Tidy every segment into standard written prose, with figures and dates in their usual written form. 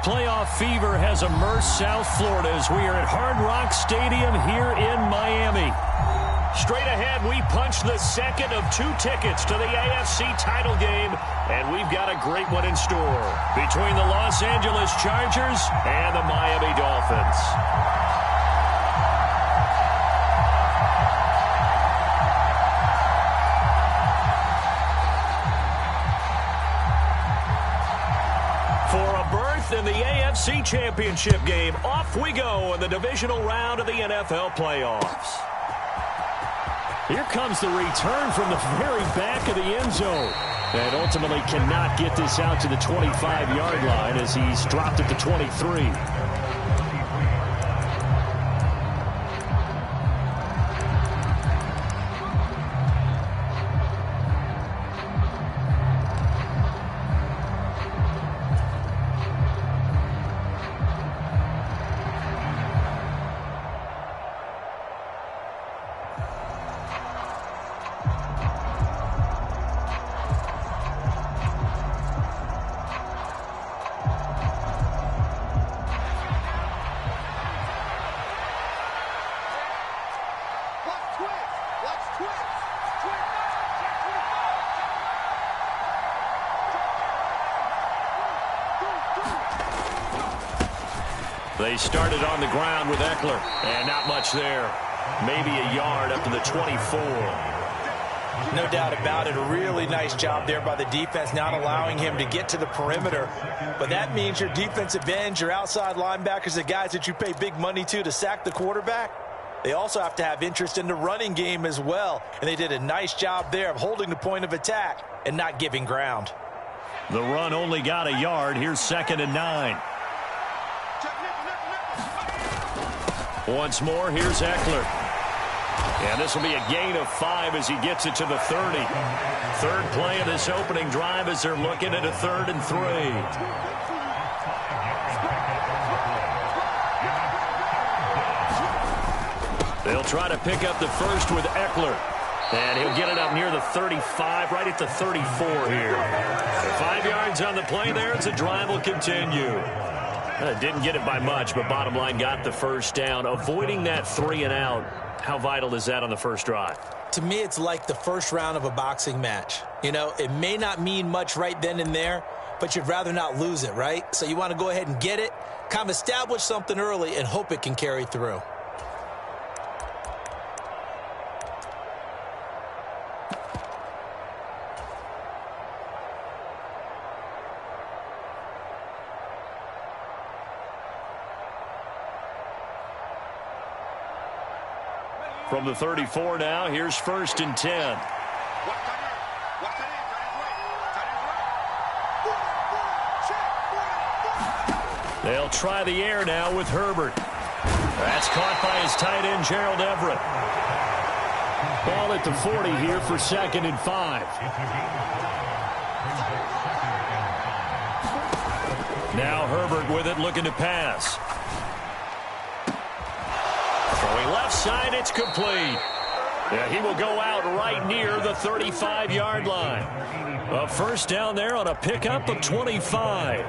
Playoff fever has immersed South Florida as we are at Hard Rock Stadium here in Miami. Straight ahead, we punch the second of 2 tickets to the AFC title game, and we've got a great one in store between the Los Angeles Chargers and the Miami Dolphins. In the AFC Championship game, off we go in the divisional round of the NFL playoffs. Here comes the return from the very back of the end zone. And ultimately cannot get this out to the 25-yard line as he's dropped at the 23. They started on the ground with Eckler, and not much there. Maybe a yard up to the 24. No doubt about it. A really nice job there by the defense, not allowing him to get to the perimeter. But that means your defensive ends, your outside linebackers, the guys that you pay big money to sack the quarterback, they also have to have interest in the running game as well. And they did a nice job there of holding the point of attack and not giving ground. The run only got a yard. Here's 2nd and 9. Once more, here's Eckler. And this will be a gain of 5 as he gets it to the 30. Third play of this opening drive as they're looking at a 3rd and 3. They'll try to pick up the first with Eckler. And he'll get it up near the 35, right at the 34 here. 5 yards on the play there as the drive will continue. Didn't get it by much, but bottom line got the first down. Avoiding that 3 and out, how vital is that on the first drive? To me, it's like the first round of a boxing match. You know, it may not mean much right then and there, but you'd rather not lose it, right? So you want to go ahead and get it, kind of establish something early, and hope it can carry through. From the 34 now, here's 1st and 10. They'll try the air now with Herbert. That's caught by his tight end, Gerald Everett. Ball at the 40 here for 2nd and 5. Now Herbert with it, looking to pass. Throwing left side, it's complete. Yeah, he will go out right near the 35-yard line. A first down there on a pickup of 25.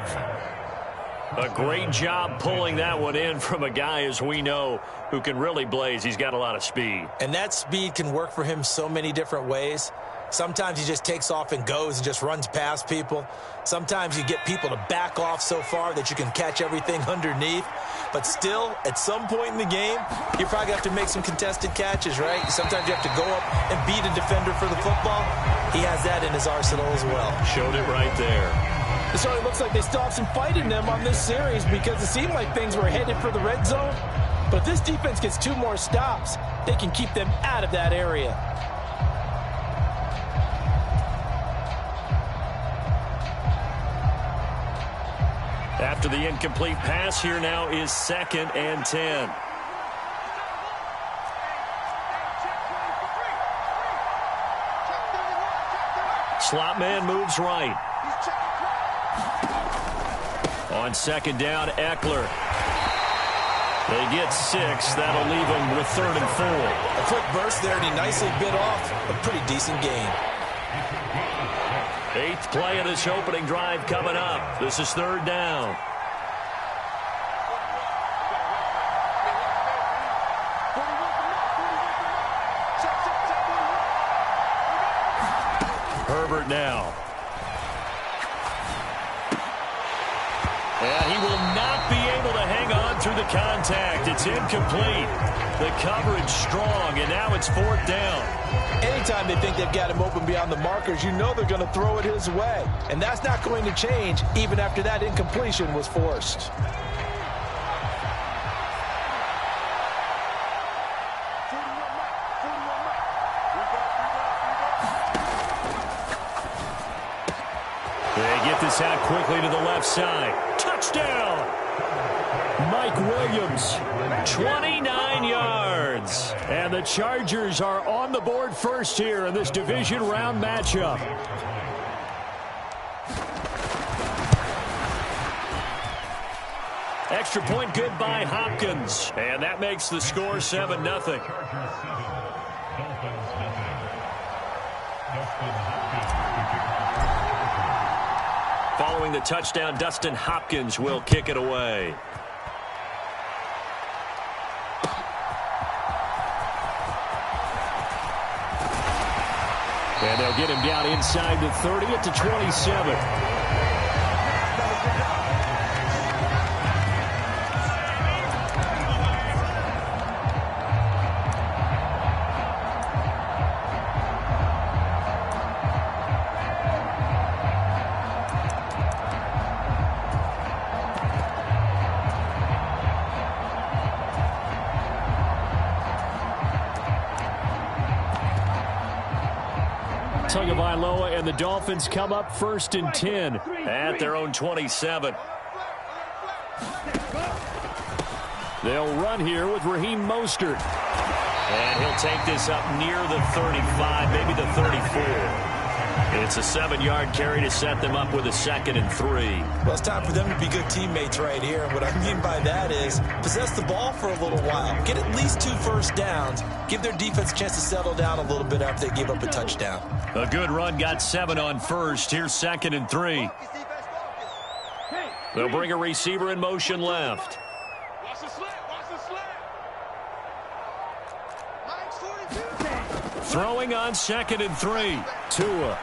A great job pulling that one in from a guy, as we know, who can really blaze. He's got a lot of speed. And that speed can work for him so many different ways. Sometimes he just takes off and goes and just runs past people. Sometimes you get people to back off so far that you can catch everything underneath. But still, at some point in the game, you probably have to make some contested catches, right? Sometimes you have to go up and beat a defender for the football. He has that in his arsenal as well. Showed it right there. It certainly looks like they still have some fight in them on this series because it seemed like things were headed for the red zone. But if this defense gets 2 more stops, they can keep them out of that area. After the incomplete pass, here now is 2nd and 10. Slot man moves right. On 2nd down, Eckler. They get 6. That'll leave them with 3rd and 4. A quick burst there, and he nicely bit off a pretty decent gain. 8th play of this opening drive coming up. This is 3rd down. Herbert now. And he will not be able to hang on through the contact. It's incomplete. The coverage strong, and now it's 4th down. Anytime they think they've got him open beyond the markers, you know they're going to throw it his way. And that's not going to change even after that incompletion was forced. They get this out quickly to the left side. Touchdown! Mike Williams, 29 yards. And the Chargers are on the board first here in this division round matchup. Extra point good by Hopkins. And that makes the score 7-0. Following the touchdown, Dustin Hopkins will kick it away. And they'll get him down inside the 30 at the 27. Tagovailoa and the Dolphins come up 1st and 10 at their own 27. They'll run here with Raheem Mostert. And he'll take this up near the 35, maybe the 34. It's a 7-yard carry to set them up with a 2nd and 3. Well, it's time for them to be good teammates right here. And what I mean by that is possess the ball for a little while. Get at least 2 first downs. Give their defense a chance to settle down a little bit after they give up a touchdown. A good run got 7 on first. Here's 2nd and 3. They'll bring a receiver in motion left. Throwing on 2nd and 3. Tua.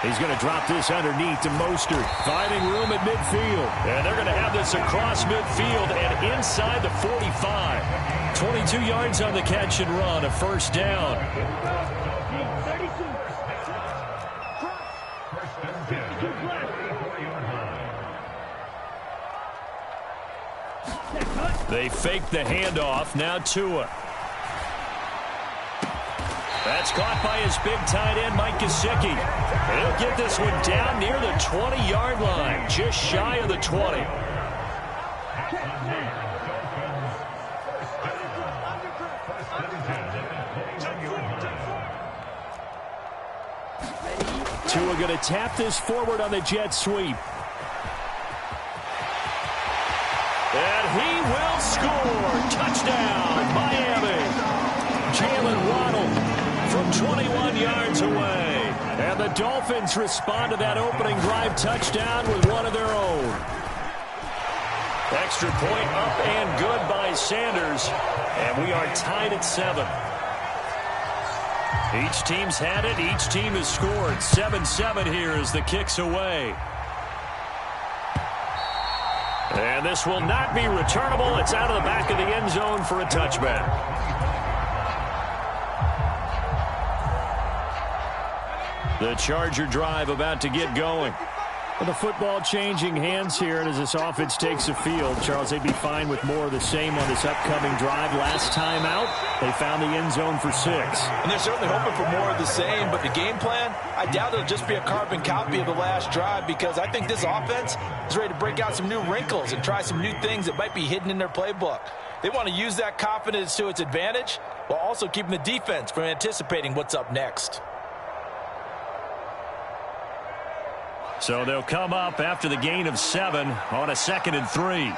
He's going to drop this underneath to Mostert. Finding room at midfield. And they're going to have this across midfield and inside the 45. 22 yards on the catch and run. A 1st down. They fake the handoff. Now Tua. That's caught by his big tight end, Mike Gesicki. He'll get this one down near the 20-yard line, just shy of the 20. Tua going to tap this forward on the jet sweep. And he will score. Touchdown, Miami. Jalen Waddle from 21 yards away. And the Dolphins respond to that opening drive touchdown with one of their own. Extra point up and good by Sanders. And we are tied at 7. Each team's had it. Each team has scored. 7-7 here as the kick's away. And this will not be returnable. It's out of the back of the end zone for a touchback. The Charger drive about to get going. Well, the football changing hands here, and as this offense takes the field, Charles, they'd be fine with more of the same on this upcoming drive. Last time out, they found the end zone for 6. And they're certainly hoping for more of the same, but the game plan, I doubt it'll just be a carbon copy of the last drive, because I think this offense is ready to break out some new wrinkles and try some new things that might be hidden in their playbook. They want to use that confidence to its advantage while also keeping the defense from anticipating what's up next. So they'll come up after the gain of 7 on a 2nd and 3.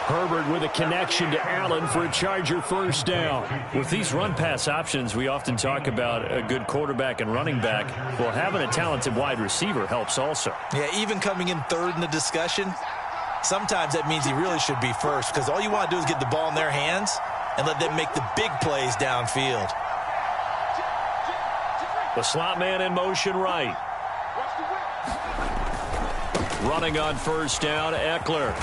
Herbert with a connection to Allen for a Charger 1st down. With these run-pass options, we often talk about a good quarterback and running back. Well, having a talented wide receiver helps also. Yeah, even coming in 3rd in the discussion, sometimes that means he really should be 1st, because all you want to do is get the ball in their hands. and let them make the big plays downfield. The slot man in motion right. Running on first down, Eckler.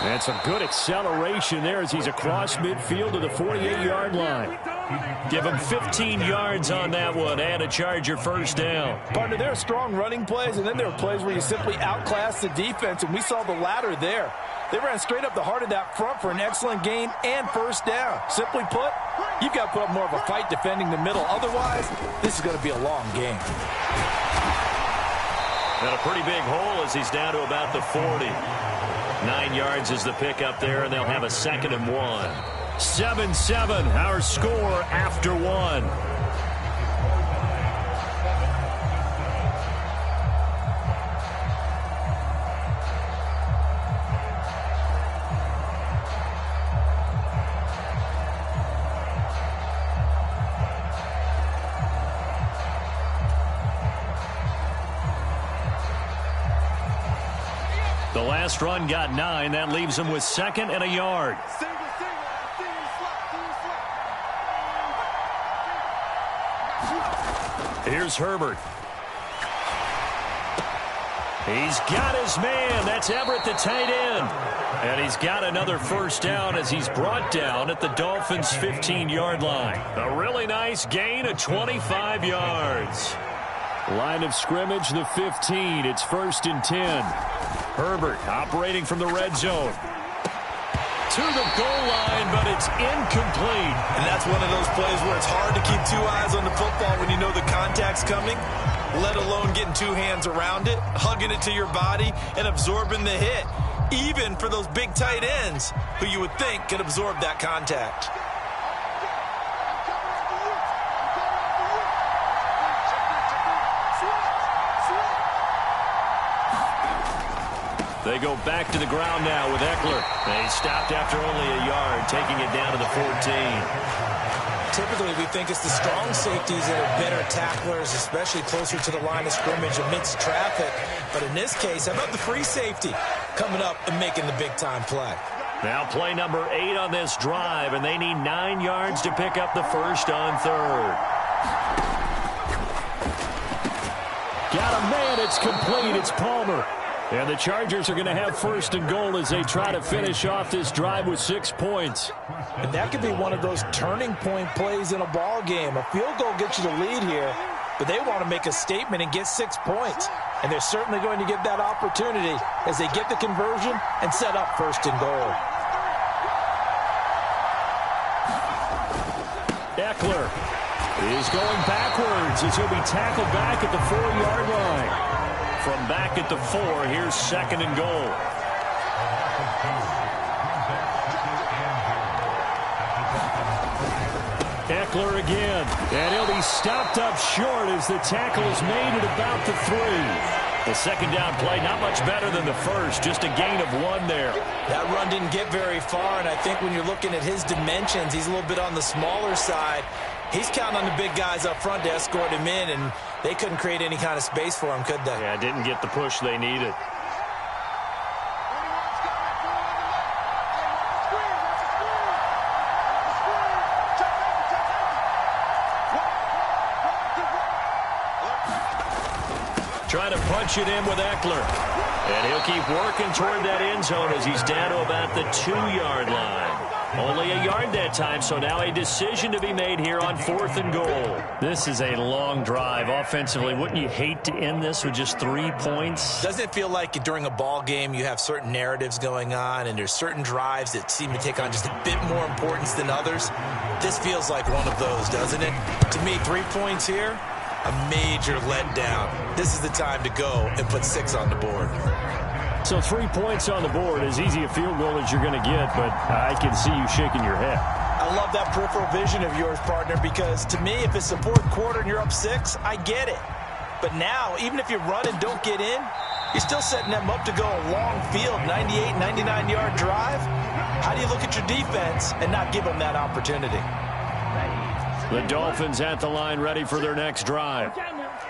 And some good acceleration there as he's across midfield to the 48-yard line. Give him 15 yards on that one and a Charger first down. Partner, there are strong running plays, and then there are plays where you simply outclass the defense, and we saw the latter there. They ran straight up the heart of that front for an excellent gain and first down. Simply put, you've got to put up more of a fight defending the middle. Otherwise, this is going to be a long game. And a pretty big hole as he's down to about the 40. 9 yards is the pickup there, and they'll have a 2nd and 1. 7-7, our score after 1. The last run got 9. That leaves him with 2nd and a yard. Here's Herbert. He's got his man. That's Everett, the tight end. And he's got another first down as he's brought down at the Dolphins' 15-yard line. A really nice gain of 25 yards. Line of scrimmage, the 15. It's 1st and 10. Herbert operating from the red zone. To the goal line, but it's incomplete. And that's one of those plays where it's hard to keep 2 eyes on the football when you know the contact's coming, let alone getting 2 hands around it, hugging it to your body, and absorbing the hit, even for those big tight ends who you would think could absorb that contact. They go back to the ground now with Eckler. They stopped after only a yard, taking it down to the 14. Typically, we think it's the strong safeties that are better tacklers, especially closer to the line of scrimmage amidst traffic. But in this case, how about the free safety coming up and making the big-time play? Now play number 8 on this drive, and they need 9 yards to pick up the first on 3rd. Got a man. It's complete. It's Palmer. And the Chargers are going to have 1st and goal as they try to finish off this drive with 6 points. And that could be one of those turning point plays in a ball game. A field goal gets you the lead here, but they want to make a statement and get 6 points. And they're certainly going to get that opportunity as they get the conversion and set up 1st and goal. Eckler is going backwards as he'll be tackled back at the 4-yard line. From back at the 4, here's 2nd and goal. Eckler again, and he'll be stopped up short as the tackle is made at about the 3. The 2nd down play, not much better than the first, just a gain of 1 there. That run didn't get very far, and I think when you're looking at his dimensions, he's a little bit on the smaller side. He's counting on the big guys up front to escort him in, and they couldn't create any kind of space for him, could they? Yeah, didn't get the push they needed. Trying to punch it in with Eckler. And he'll keep working toward that end zone as he's down to about the 2-yard line. Only a yard that time, so now a decision to be made here on 4th and goal. This is a long drive offensively. Wouldn't you hate to end this with just 3 points? Doesn't it feel like during a ball game you have certain narratives going on and there's certain drives that seem to take on just a bit more importance than others? This feels like one of those, doesn't it? To me, 3 points here, a major letdown. This is the time to go and put 6 on the board. So 3 points on the board, as easy a field goal as you're going to get, but I can see you shaking your head. I love that peripheral vision of yours, partner, because to me, if it's the 4th quarter and you're up 6, I get it. But now, even if you run and don't get in, you're still setting them up to go a long field, 98, 99-yard drive. How do you look at your defense and not give them that opportunity? The Dolphins at the line ready for their next drive.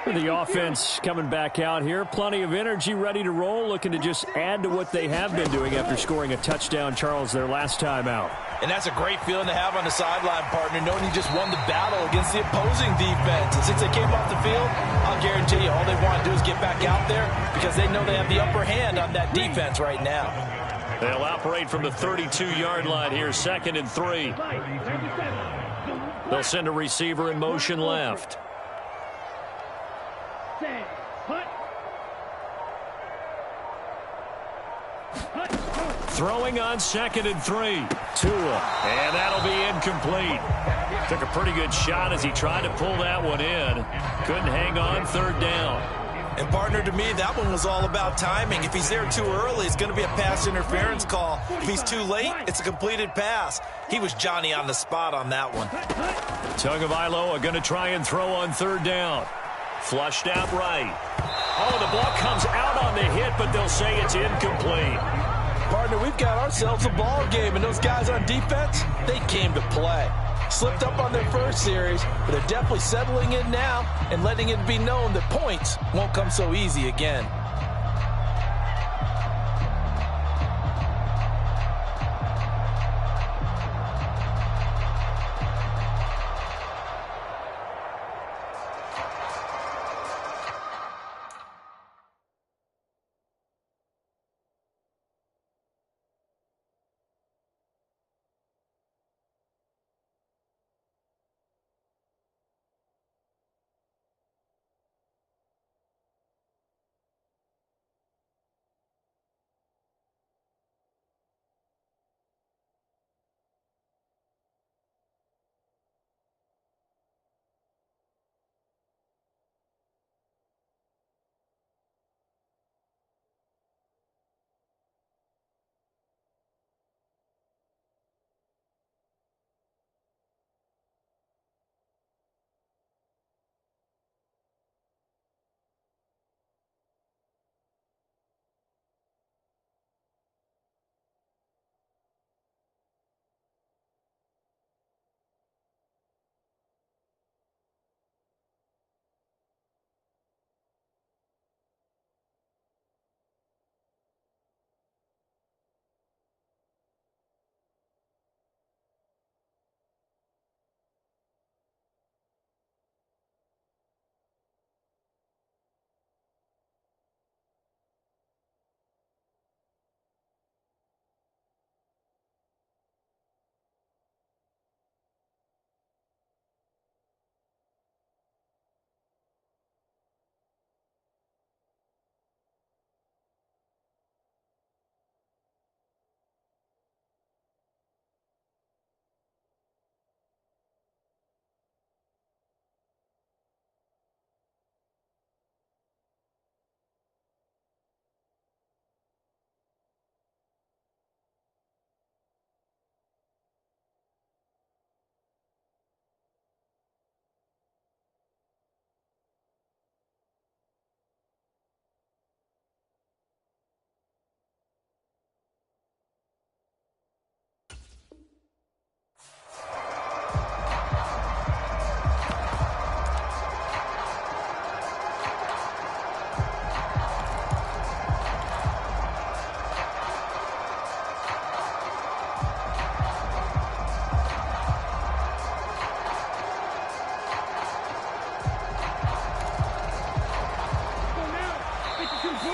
The offense coming back out here. Plenty of energy, ready to roll, looking to just add to what they have been doing after scoring a touchdown, Charles, their last time out. And that's a great feeling to have on the sideline, partner, knowing you just won the battle against the opposing defense. And since they came off the field, I'll guarantee you all they want to do is get back out there because they know they have the upper hand on that defense right now. They'll operate from the 32-yard line here, 2nd and 3. They'll send a receiver in motion left. Throwing on 2nd and 3. Tua. And that'll be incomplete. Took a pretty good shot as he tried to pull that one in. Couldn't hang on, 3rd down. And, partner, to me, that one was all about timing. If he's there too early, it's going to be a pass interference call. If he's too late, it's a completed pass. He was Johnny on the spot on that one. Tagovailoa going to try and throw on 3rd down. Flushed out right. Oh, the ball comes out on the hit, but they'll say it's incomplete. Partner, we've got ourselves a ball game, and those guys on defense, they came to play. Slipped up on their first series, but they're definitely settling in now and letting it be known that points won't come so easy again.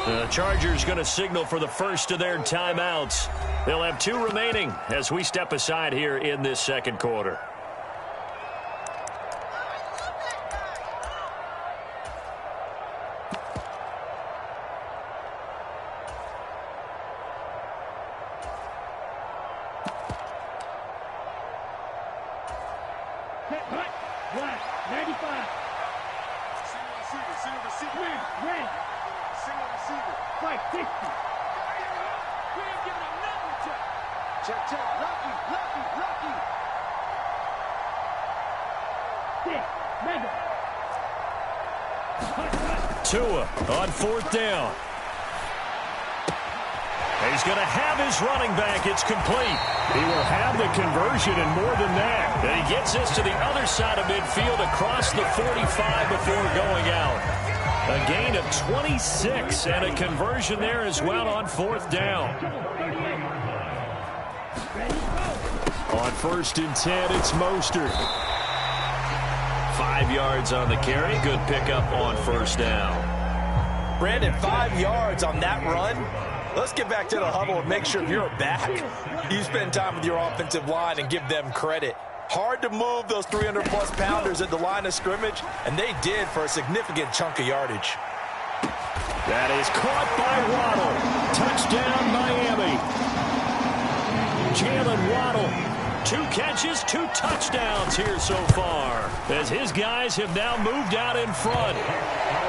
The Chargers going to signal for the first of their timeouts. They'll have 2 remaining as we step aside here in this second quarter. Tua on 4th down. He's going to have his running back. It's complete. He will have the conversion and more than that. And he gets this to the other side of midfield across the 45 before going out. A gain of 26 and a conversion there as well on 4th down. On 1st and 10, it's Mostert. 5 yards on the carry. Good pickup on 1st down. Brandon, 5 yards on that run. Let's get back to the huddle and make sure if you're a back, you spend time with your offensive line and give them credit. Hard to move those 300-plus pounders at the line of scrimmage, and they did for a significant chunk of yardage. That is caught by Waddle. Touchdown, Miami. Jalen Waddle. 2 catches, 2 touchdowns here so far, as his guys have now moved out in front.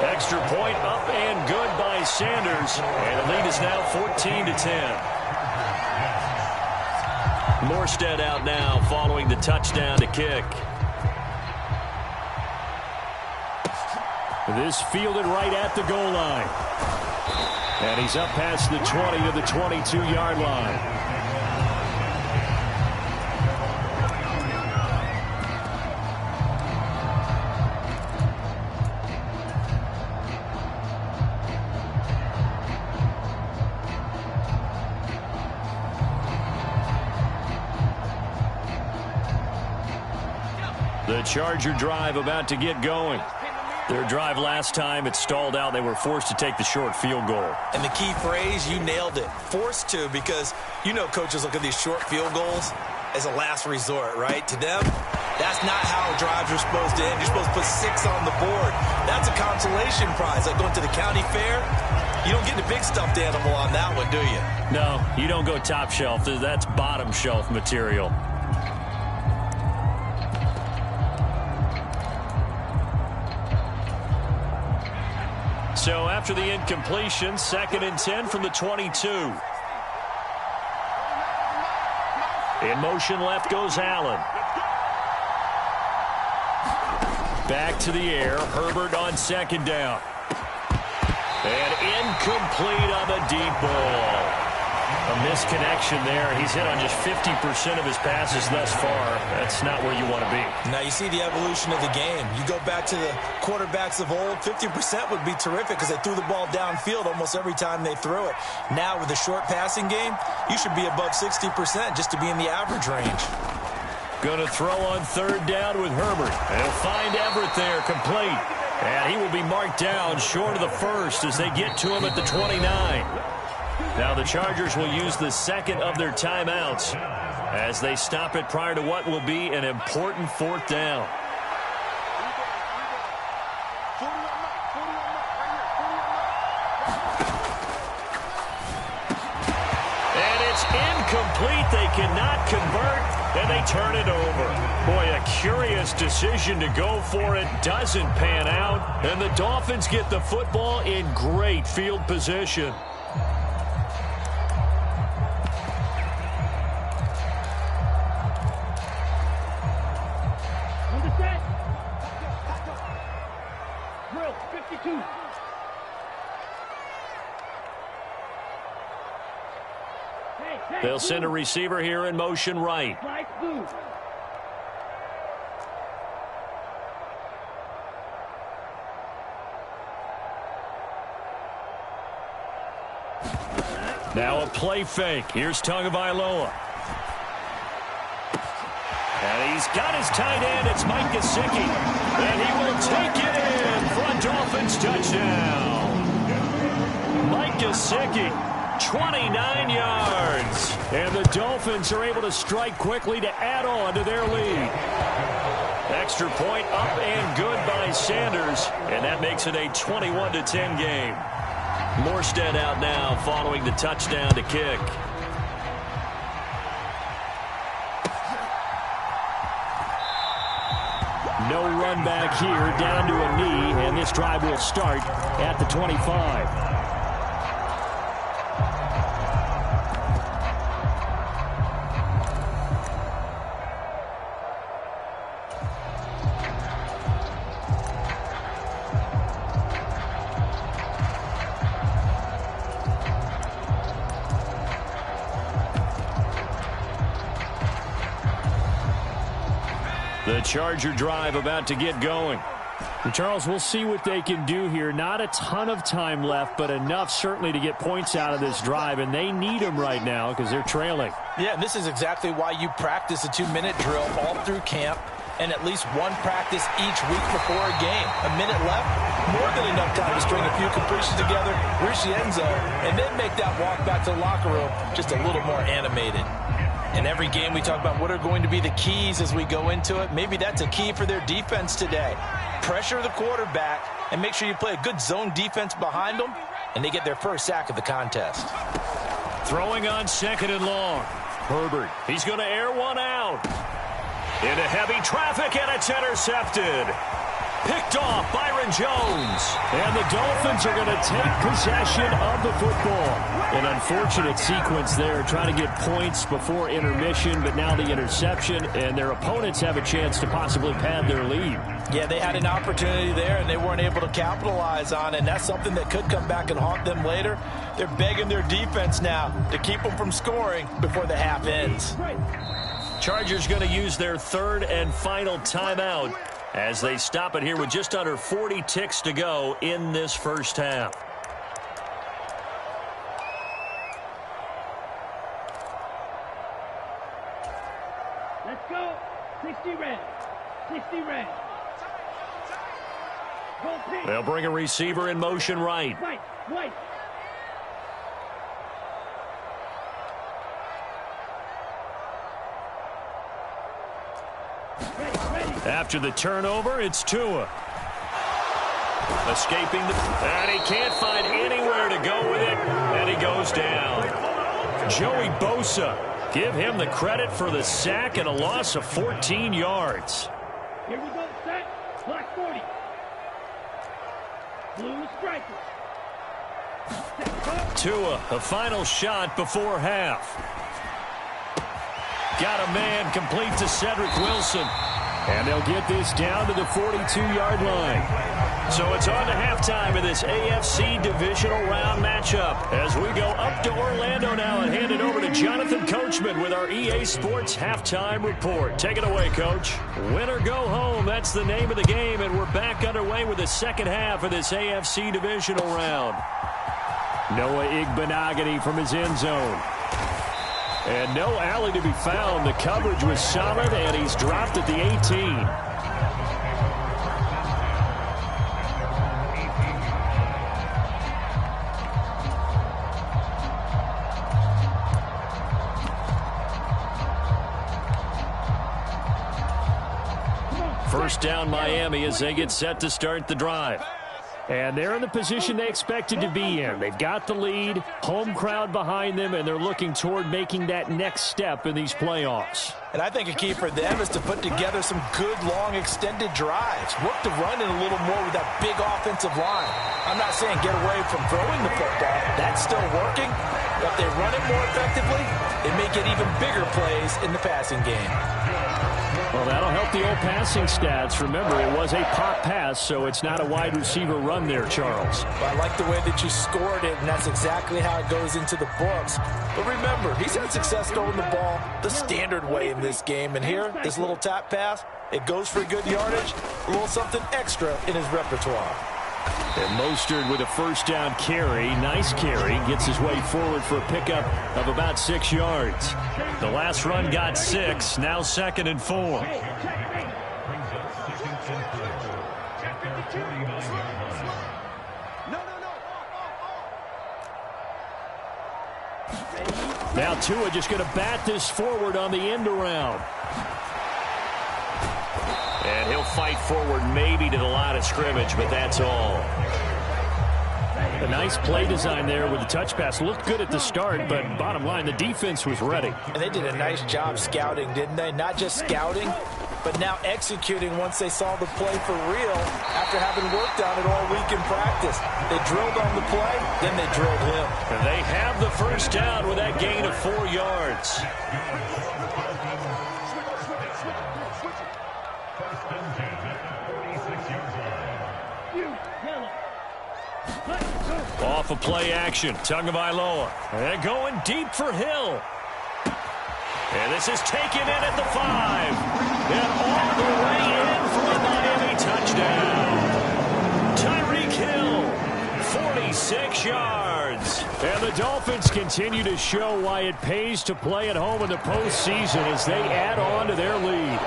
Extra point up and good by Sanders, and the lead is now 14-10. Morstead out now following the touchdown to kick. This fielded right at the goal line. And he's up past the 20 to the 22-yard line. The Charger drive about to get going. Their drive last time, it stalled out. They were forced to take the short field goal. And the key phrase, you nailed it. Forced to, because you know coaches look at these short field goals as a last resort, right? To them, that's not how drives are supposed to end. You're supposed to put 6 on the board. That's a consolation prize. Like going to the county fair, you don't get the big stuffed animal on that one, do you? No, you don't go top shelf. That's bottom shelf material. So after the incompletion, 2nd and 10 from the 22. In motion left goes Allen. Back to the air. Herbert on 2nd down. And incomplete on the deep ball. A misconnection there. He's hit on just 50% of his passes thus far. That's not where you want to be. Now you see the evolution of the game. You go back to the quarterbacks of old, 50% would be terrific because they threw the ball downfield almost every time they threw it. Now with the short passing game, you should be above 60% just to be in the average range. Going to throw on 3rd down with Herbert. They'll find Everett there, complete. And he will be marked down short of the 1st as they get to him at the 29. Now the Chargers will use the 2nd of their timeouts as they stop it prior to what will be an important 4th down. And it's incomplete. They cannot convert, and they turn it over. Boy, a curious decision to go for it. Doesn't pan out, and the Dolphins get the football in great field position. They'll send a receiver here in motion right. Now a play fake. Here's Tagovailoa. And he's got his tight end. It's Mike Gesicki. And he will take it in for a Dolphins touchdown. Mike Gesicki, 29 yards. And the Dolphins are able to strike quickly to add on to their lead. Extra point up and good by Sanders. And that makes it a 21-10 game. Morstead out now following the touchdown to kick. No run back here, down to a knee, and this drive will start at the 25. The Charger drive about to get going. And Charles, we'll see what they can do here. Not a ton of time left, but enough certainly to get points out of this drive, and they need them right now because they're trailing. Yeah, and this is exactly why you practice a 2-minute drill all through camp and at least one practice each week before a game. A minute left, more than enough time to string a few completions together, reach the end zone, and then make that walk back to the locker room just a little more animated. In every game, we talk about what are going to be the keys as we go into it. Maybe that's a key for their defense today. Pressure the quarterback and make sure you play a good zone defense behind them, and they get their first sack of the contest. Throwing on 2nd and long. Herbert, he's going to air one out. Into heavy traffic, and it's intercepted. Picked off Byron Jones. And the Dolphins are going to take possession of the football. An unfortunate sequence there, trying to get points before intermission, but now the interception, and their opponents have a chance to possibly pad their lead. Yeah, they had an opportunity there, and they weren't able to capitalize on it, and that's something that could come back and haunt them later. They're begging their defense now to keep them from scoring before the half ends. Chargers going to use their 3rd and final timeout as they stop it here with just under 40 ticks to go in this first half. Let's go. 60 red. 60 red. They'll bring a receiver in motion right. White. After the turnover, it's Tua. Escaping and he can't find anywhere to go with it, and he goes down. Joey Bosa, give him the credit for the sack and a loss of 14 yards. Here we go, set. Black 40. Blue striker. Tua, a final shot before half. Got a man complete to Cedric Wilson. And they'll get this down to the 42-yard line. So it's on to halftime of this AFC divisional round matchup as we go up to Orlando now and hand it over to Jonathan Coachman with our EA Sports halftime report. Take it away, Coach. Win or go home, that's the name of the game, and we're back underway with the second half of this AFC divisional round. Noah Igbenogany from his end zone. And no alley to be found. The coverage was solid, and he's dropped at the 18. First down, Miami, as they get set to start the drive. And they're in the position they expected to be in. They've got the lead, home crowd behind them, and they're looking toward making that next step in these playoffs. And I think a key for them is to put together some good, long, extended drives. Work the run in a little more with that big offensive line. I'm not saying get away from throwing the football. That's still working. But if they run it more effectively, they may get even bigger plays in the passing game. Well, that'll help the old passing stats. Remember, it was a pop pass, so it's not a wide receiver run there, Charles. Well, I like the way that you scored it, and that's exactly how it goes into the books. But remember, he's had success throwing the ball the standard way in this game. And here, this little tap pass, it goes for good yardage, a little something extra in his repertoire. And Mostert with a first down carry. Nice carry. Gets his way forward for a pickup of about 6 yards. The last run got 6. Now 2nd and 4. Now Tua just going to bat this forward on the end around. And he'll fight forward maybe to the line of scrimmage, but that's all. A nice play design there with the touch pass. Looked good at the start, but bottom line, the defense was ready. And they did a nice job scouting, didn't they? Not just scouting, but now executing once they saw the play for real after having worked on it all week in practice. They drilled on the play, then they drilled him. And they have the first down with that gain of 4 yards. Off of play action, Tagovailoa. And going deep for Hill. And this is taken in at the 5. And all the way in for a Miami touchdown. 36 yards. And the Dolphins continue to show why it pays to play at home in the postseason as they add on to their lead.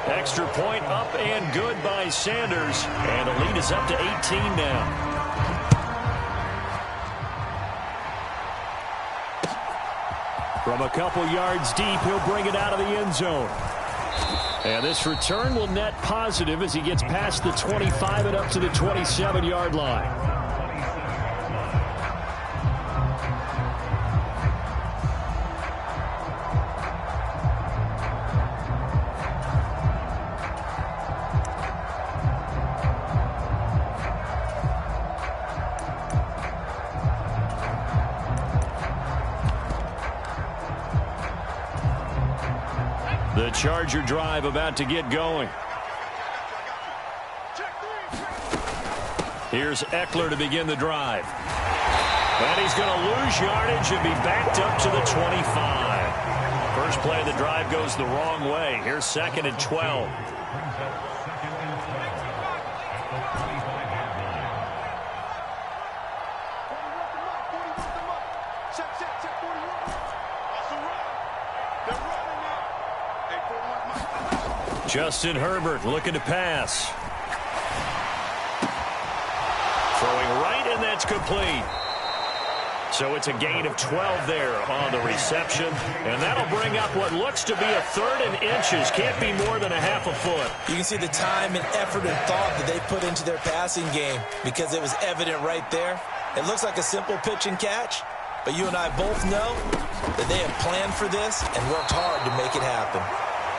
Extra point up and good by Sanders. And the lead is up to 18 now. From a couple yards deep, he'll bring it out of the end zone. And this return will net positive as he gets past the 25 and up to the 27-yard line. The Charger drive about to get going. Here's Eckler to begin the drive. And he's going to lose yardage and be backed up to the 25. First play of the drive goes the wrong way. Here's 2nd and 12. Justin Herbert looking to pass. Throwing right, and that's complete. So it's a gain of 12 there on the reception. And that'll bring up what looks to be a 3rd and inches. Can't be more than a half a foot. You can see the time and effort and thought that they put into their passing game because it was evident right there. It looks like a simple pitch and catch, but you and I both know that they have planned for this and worked hard to make it happen.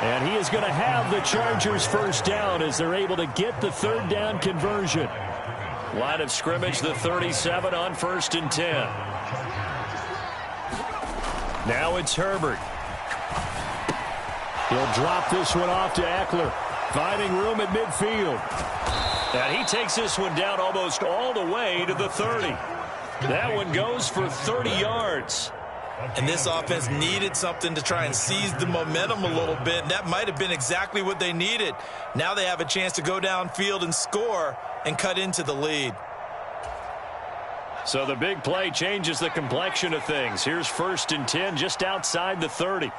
And he is going to have the Chargers first down as they're able to get the 3rd down conversion. Line of scrimmage, the 37 on 1st and 10. Now it's Herbert. He'll drop this one off to Eckler, finding room at midfield. And he takes this one down almost all the way to the 30. That one goes for 30 yards. And this offense needed something to try and seize the momentum a little bit. That might have been exactly what they needed. Now they have a chance to go downfield and score and cut into the lead. So the big play changes the complexion of things. Here's 1st and 10 just outside the 30.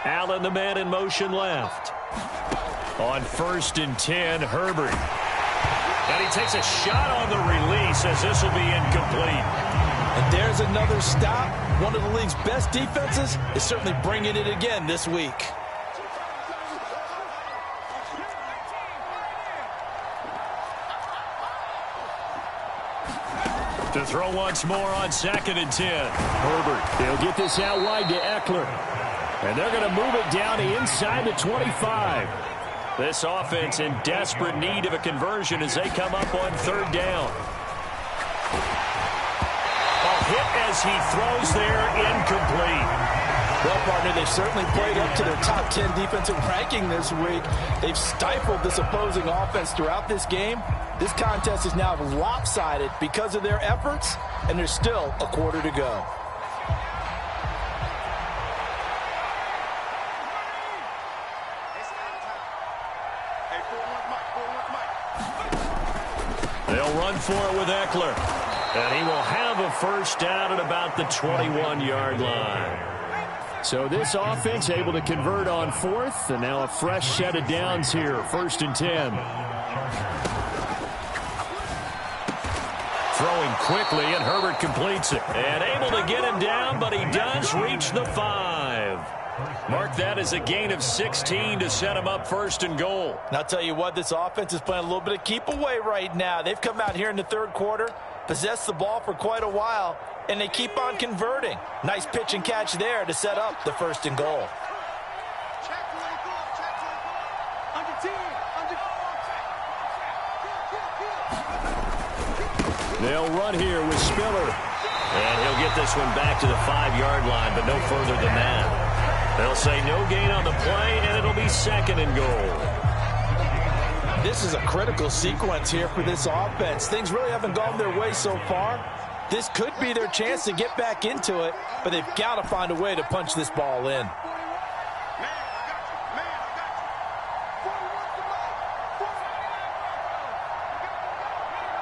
Allen, the man in motion left. On 1st and 10, Herbert. And he takes a shot on the release as this will be incomplete. And there's another stop. One of the league's best defenses is certainly bringing it again this week. To throw once more on 2nd and 10. Herbert, they'll get this out wide to Eckler. And they're going to move it down to inside the 25. This offense in desperate need of a conversion as they come up on 3rd down. A hit as he throws there, incomplete. Well, partner, they've certainly played up to their top 10 defensive ranking this week. They've stifled this opposing offense throughout this game. This contest is now lopsided because of their efforts, and there's still a quarter to go. They'll run for it with Eckler. And he will have a first down at about the 21-yard line. So this offense able to convert on 4th, and now a fresh set of downs here, 1st and 10. Throwing quickly, and Herbert completes it. And able to get him down, but he does reach the 5. Mark that as a gain of 16 to set him up 1st and goal. And I'll tell you what, this offense is playing a little bit of keep away right now. They've come out here in the 3rd quarter, possessed the ball for quite a while, and they keep on converting. Nice pitch and catch there to set up the 1st and goal. They'll run here with Spiller. And he'll get this one back to the 5-yard line, but no further than that. They'll say no gain on the play, and it'll be 2nd and goal. This is a critical sequence here for this offense. Things really haven't gone their way so far. This could be their chance to get back into it, but they've got to find a way to punch this ball in.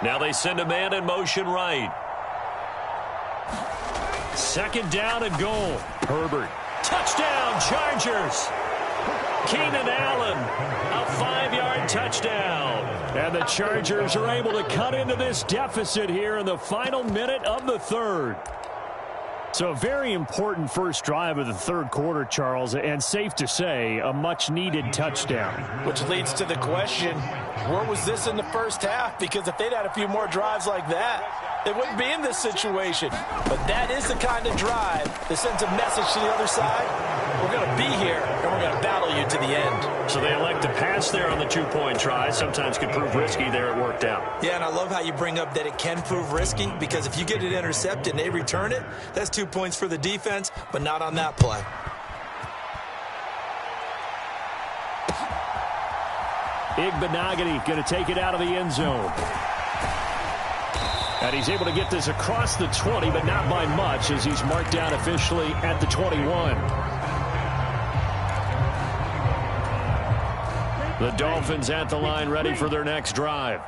Now they send a man in motion right. Second down and goal. Herbert. Touchdown, Chargers. Keenan Allen, a 5-yard touchdown. And the Chargers are able to cut into this deficit here in the final minute of the third. So a very important first drive of the third quarter, Charles, and safe to say, a much-needed touchdown. Which leads to the question, where was this in the first half? Because if they'd had a few more drives like that, they wouldn't be in this situation. But that is the kind of drive that sends a message to the other side. We're going to be here, and we're going to battle you to the end. So they elect to pass there on the two-point try. Sometimes could prove risky. There it worked out. Yeah, and I love how you bring up that it can prove risky, because if you get it intercepted and they return it, that's 2 points for the defense, but not on that play. Igbenogany going to take it out of the end zone. And he's able to get this across the 20, but not by much, as he's marked down officially at the 21. The Dolphins at the line, ready for their next drive.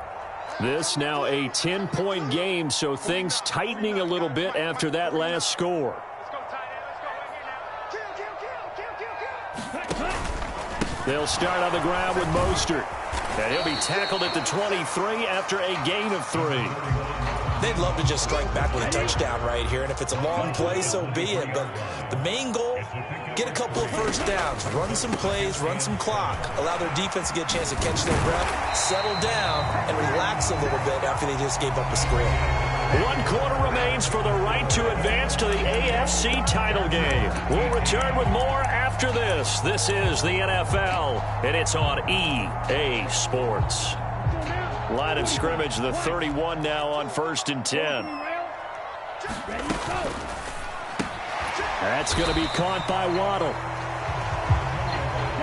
This now a 10-point game, so things tightening a little bit after that last score. They'll start on the ground with Mostert. And he'll be tackled at the 23 after a gain of 3. They'd love to just strike back with a touchdown right here, and if it's a long play, so be it. But the main goal, get a couple of first downs, run some plays, run some clock, allow their defense to get a chance to catch their breath, settle down, and relax a little bit after they just gave up a score. 1 quarter remains for the right to advance to the AFC title game. We'll return with more after this. This is the NFL, and it's on EA Sports. Line of scrimmage, the 31 now on 1st and 10. That's going to be caught by Waddle.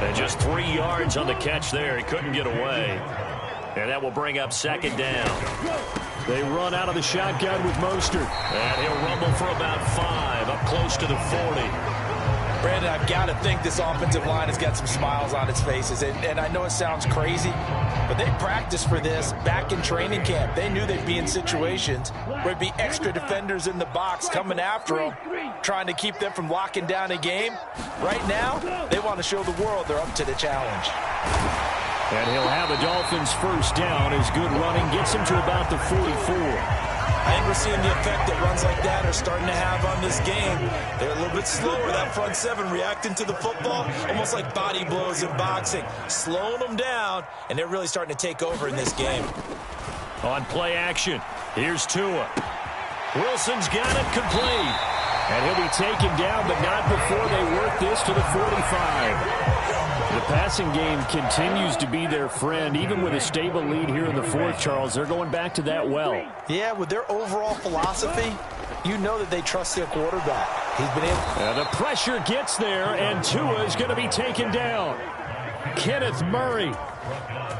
And just 3 yards on the catch there. He couldn't get away. And that will bring up 2nd down. They run out of the shotgun with Mostert. And he'll rumble for about 5, up close to the 40. Brandon, I've got to think this offensive line has got some smiles on its faces. And I know it sounds crazy, but they practiced for this back in training camp. They knew they'd be in situations where there'd be extra defenders in the box coming after them, trying to keep them from locking down a game. Right now, they want to show the world they're up to the challenge. And he'll have the Dolphins first down as good running gets him to about the 44. I think we're seeing the effect that runs like that are starting to have on this game. They're a little bit slower, that front seven, reacting to the football, almost like body blows in boxing, slowing them down, and they're really starting to take over in this game. On play action, here's Tua. Wilson's got it complete. And he'll be taken down, but not before they work this to the 45. The passing game continues to be their friend. Even with a stable lead here in the 4th, Charles, they're going back to that well. Yeah, with their overall philosophy, you know that they trust their quarterback. He's been able. The pressure gets there, and Tua is going to be taken down. Kenneth Murray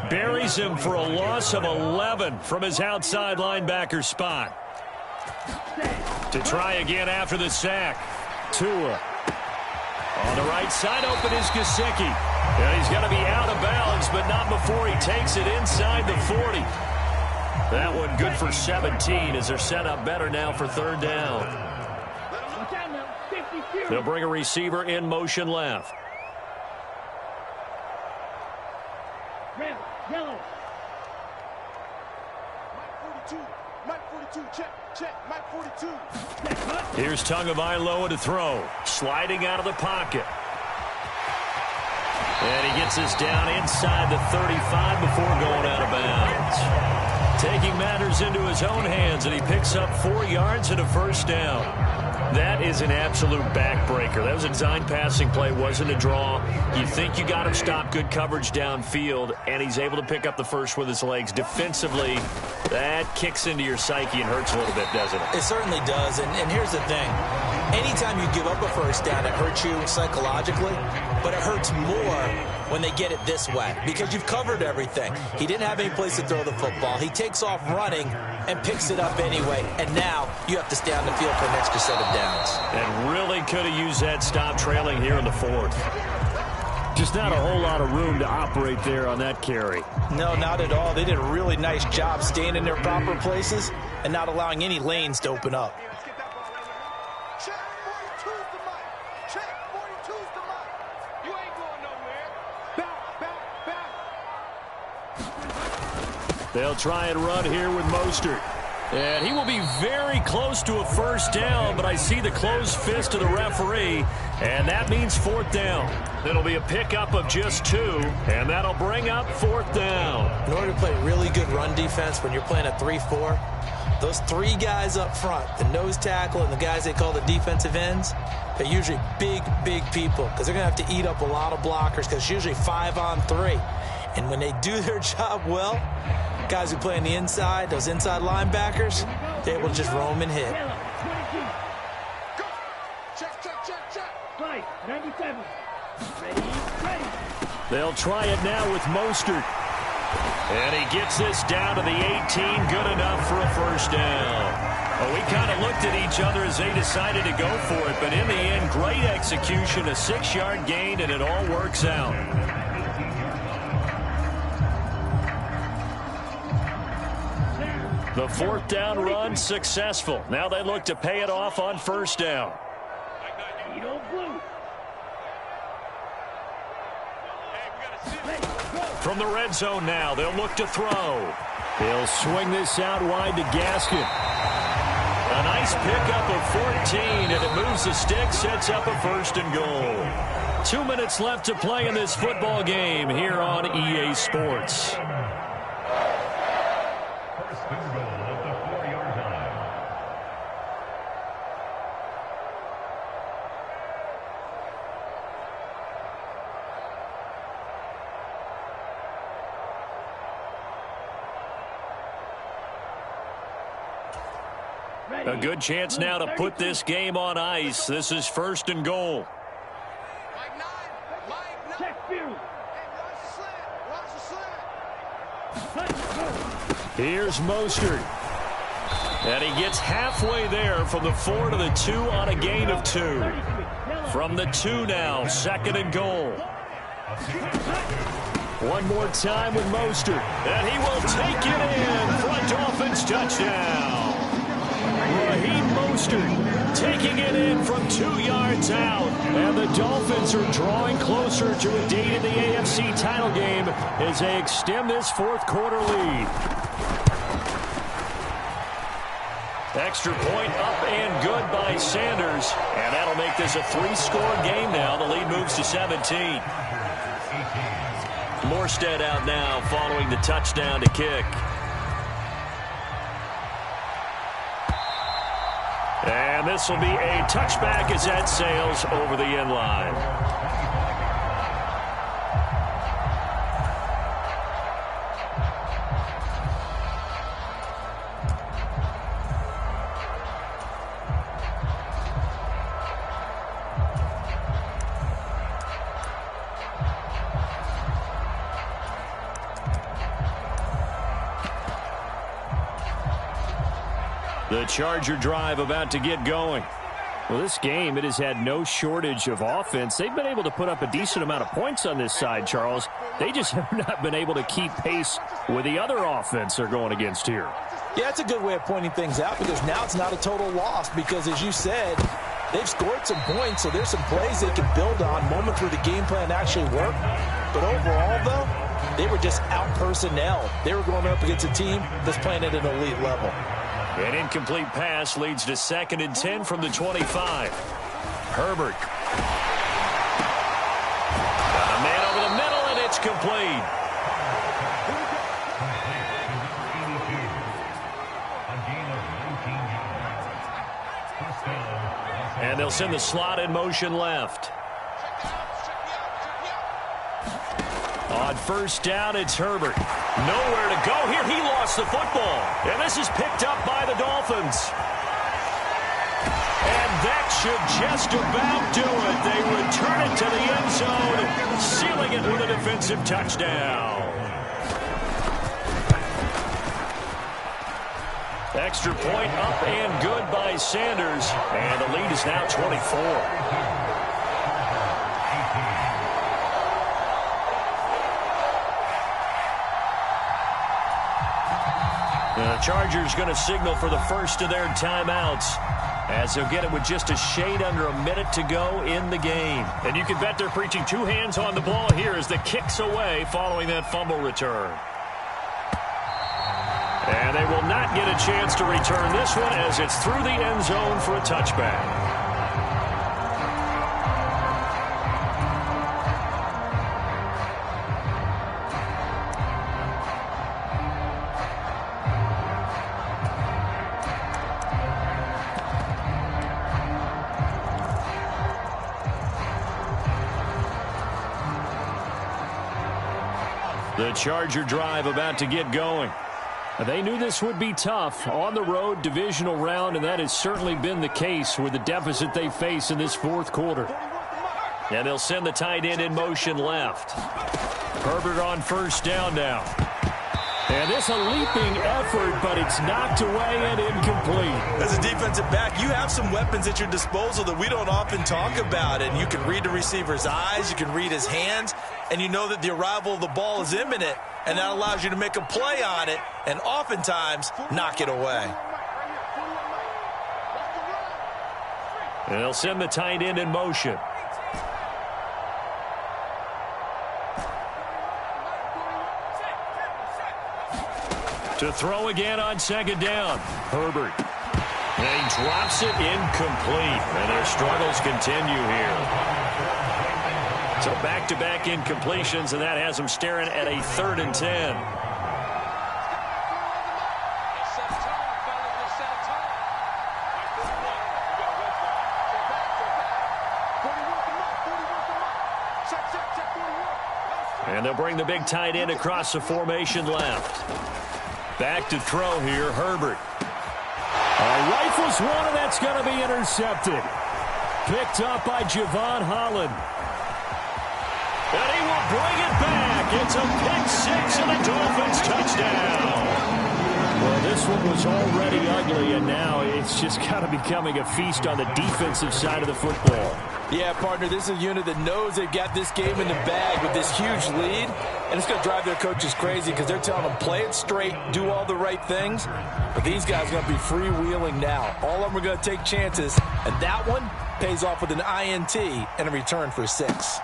buries him for a loss of 11 from his outside linebacker spot. To try again after the sack. Tua. On the right side, open is Gesicki. And he's going to be out of bounds, but not before he takes it inside the 40. That one good for 17 as they're set up better now for 3rd down. They'll bring a receiver in motion left. Red, yellow. Mike 42, check, Mike 42. Here's Tagovailoa to throw. Sliding out of the pocket. And he gets this down inside the 35 before going out of bounds. Taking matters into his own hands, and he picks up 4 yards and a first down. That is an absolute backbreaker. That was a design passing play, wasn't a draw. You think you got him stopped, good coverage downfield, and he's able to pick up the first with his legs. Defensively, that kicks into your psyche and hurts a little bit, doesn't it? It certainly does, and here's the thing. Anytime you give up a first down, it hurts you psychologically, but it hurts more when they get it this way because you've covered everything. He didn't have any place to throw the football. He takes off running and picks it up anyway, and now you have to stay on the field for an extra set of downs. And really could have used that stop trailing here in the 4th. Just not a whole lot of room to operate there on that carry. No, not at all. They did a really nice job staying in their proper places and not allowing any lanes to open up. Let's get that ball right here. Check, 42's the mic. Check, 42's the mic. You ain't going nowhere. Back. They'll try and run here with Mostert. And he will be very close to a first down, but I see the closed fist of the referee, and that means 4th down. It'll be a pickup of just 2, and that'll bring up 4th down. In order to play really good run defense when you're playing a 3-4, those 3 guys up front, the nose tackle and the guys they call the defensive ends, they're usually big people because they're going to have to eat up a lot of blockers because it's usually 5 on 3. And when they do their job well, guys who play on the inside, those inside linebackers, they're able to just roam and hit. Check. Right, 97. Ready. They'll try it now with Mostert. And he gets this down to the 18, good enough for a first down. Well, we kind of looked at each other as they decided to go for it, but in the end, great execution, a 6-yard gain, and it all works out. The 4th down run successful. Now they look to pay it off on first down. From the red zone now, they'll look to throw. They'll swing this out wide to Gaskin. A nice pickup of 14, and it moves the stick, sets up a 1st and goal. 2 minutes left to play in this football game here on EA Sports. A good chance now to put this game on ice. This is 1st and goal. Check view. Here's Mostert. And he gets halfway there from the 4 to the 2 on a gain of 2. From the 2 now, 2nd and goal. One more time with Mostert. And he will take it in for a Dolphins touchdown. Raheem Mostert taking it in from 2 yards out. And the Dolphins are drawing closer to a date in the AFC title game as they extend this 4th quarter lead. Extra point up and good by Sanders. And that'll make this a 3-score game now. The lead moves to 17. Morstead out now following the touchdown to kick. And this will be a touchback as that sails over the end line. The Charger drive about to get going. Well, this game, it has had no shortage of offense. They've been able to put up a decent amount of points on this side, Charles. They just have not been able to keep pace with the other offense they're going against here. Yeah, it's a good way of pointing things out because now it's not a total loss because, as you said, they've scored some points, so there's some plays they can build on, moments where the game plan actually worked. But overall, though, they were just out-personnel. They were going up against a team that's playing at an elite level. An incomplete pass leads to 2nd and 10 from the 25. Herbert. Got a man over the middle, and it's complete. And they'll send the slot in motion left. On first down, it's Herbert. Nowhere to go here. He lost the football. And this is picked up by the Dolphins. And that should just about do it. They return it to the end zone, sealing it with a defensive touchdown. Extra point up and good by Sanders. And the lead is now 24. The Chargers going to signal for the first of their timeouts, as they'll get it with just a shade under a minute to go in the game. And you can bet they're preaching two hands on the ball here as the kick's away following that fumble return. And they will not get a chance to return this one as it's through the end zone for a touchback. The Charger drive about to get going. They knew this would be tough on the road divisional round, and that has certainly been the case with the deficit they face in this fourth quarter. And they'll send the tight end in motion left. Herbert on first down now. And this a leaping effort, but it's knocked away and incomplete. As a defensive back, you have some weapons at your disposal that we don't often talk about. And you can read the receiver's eyes, you can read his hands, and you know that the arrival of the ball is imminent, and that allows you to make a play on it and oftentimes knock it away. And they'll send the tight end in motion. To throw again on second down. Herbert. And he drops it incomplete. And their struggles continue here. So back-to-back incompletions, and that has them staring at a 3rd and 10. And they'll bring the big tight end across the formation left. Back to throw here, Herbert. Rifles one, and that's going to be intercepted. Picked up by Javon Holland. And he will bring it back. It's a pick six and a Dolphins touchdown. Well, this one was already ugly, and now it's just kind of becoming a feast on the defensive side of the football. Yeah, partner, this is a unit that knows they've got this game in the bag with this huge lead, and it's going to drive their coaches crazy because they're telling them play it straight, do all the right things, but these guys are going to be freewheeling now. All of them are going to take chances, and that one pays off with an INT and a return for 6.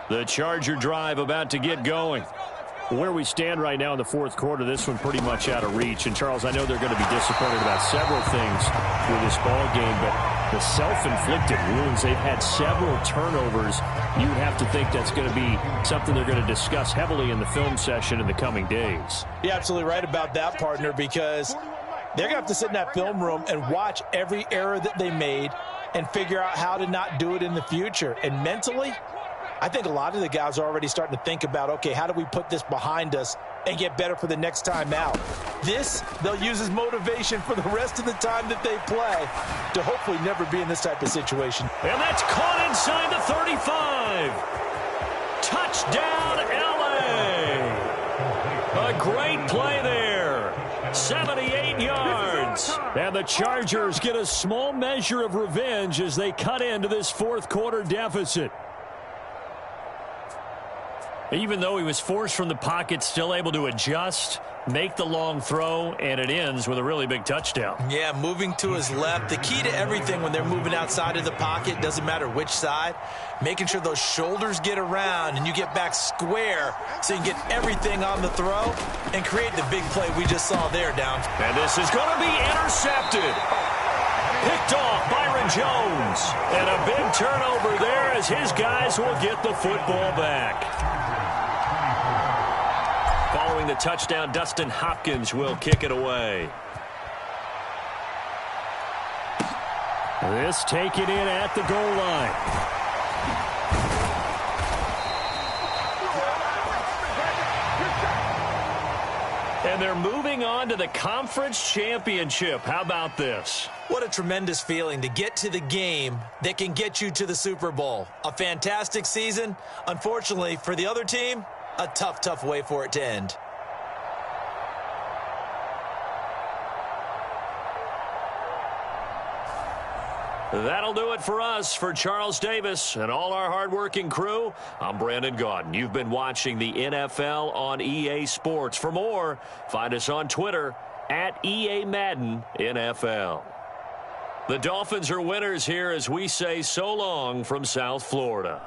The Charger drive about to get going. Where we stand right now in the fourth quarter, this one pretty much out of reach. And, Charles, I know they're going to be disappointed about several things with this ball game, but the self-inflicted wounds, they've had several turnovers. You would have to think that's going to be something they're going to discuss heavily in the film session in the coming days. You're absolutely right about that, partner, because they're going to have to sit in that film room and watch every error that they made and figure out how to not do it in the future. And mentally, I think a lot of the guys are already starting to think about, okay, how do we put this behind us and get better for the next time out? This, they'll use as motivation for the rest of the time that they play to hopefully never be in this type of situation. And that's caught inside the 35. Touchdown, L.A. A great play there. 78 yards. And the Chargers get a small measure of revenge as they cut into this fourth quarter deficit. Even though he was forced from the pocket, still able to adjust, make the long throw, and it ends with a really big touchdown. Yeah, moving to his left. The key to everything when they're moving outside of the pocket, doesn't matter which side, making sure those shoulders get around and you get back square so you can get everything on the throw and create the big play we just saw there down. And this is going to be intercepted. Picked off Byron Jones. And a big turnover there as his guys will get the football back. Following the touchdown, Dustin Hopkins will kick it away. This taken in at the goal line. And they're moving on to the conference championship. How about this? What a tremendous feeling to get to the game that can get you to the Super Bowl. A fantastic season. Unfortunately, for the other team, a tough, tough way for it to end. That'll do it for us. For Charles Davis and all our hardworking crew, I'm Brandon Gaudin. You've been watching the NFL on EA Sports. For more, find us on Twitter at EA Madden NFL. The Dolphins are winners here as we say so long from South Florida.